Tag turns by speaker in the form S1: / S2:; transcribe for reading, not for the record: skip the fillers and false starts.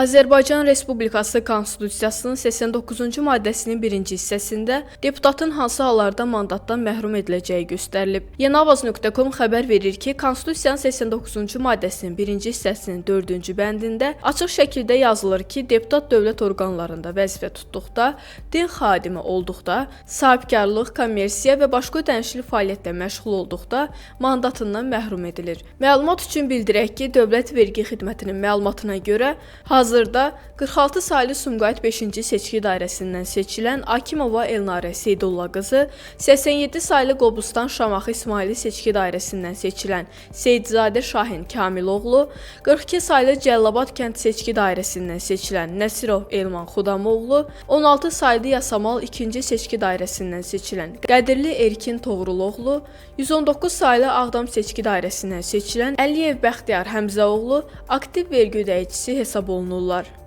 S1: Azərbaycan Respublikası Konstitusiyasının 89-cu maddəsinin 1-ci hissəsində deputatın hansı hallarda mandatdan məhrum ediləcəyi göstərilib. Yenavaz.com xəbər verir ki, Konstitusiyanın 89-cu maddəsinin 1-ci hissəsinin 4-cü bəndində açıq şəkildə yazılır ki, deputat dövlət orqanlarında vəzifə tutduqda, din xadimi olduqda, sahibkarlıq, kommersiya və başqa ödənişli fəaliyyətlə məşğul olduqda mandatından məhrum edilir. Məlumat üçün bildirək ki, Dövlət Vergi Xidmətinin məlumatına görə, hazırda 46 saylı Sumqayıt 5-ci seçki dairəsindən seçilən Akimova Elnarə Seydulla qızı, 87 saylı Qobustan Şamaxı İsmaili seçki dairəsindən seçilən Seyidzadə Şahin Kamiloğlu, 42 saylı Cəllabad kənd seçki dairəsindən seçilən Nəsirov Elman Xudamoğlu, 16 saylı Yasamal 2-ci seçki dairəsindən seçilən Qədirli Erkin Toğruluoğlu, 119 saylı Ağdam seçki dairəsindən seçilən Əliyev Bəxtiyar Həmzəoğlu aktiv vergi ödəyicisi hesab olunurlar.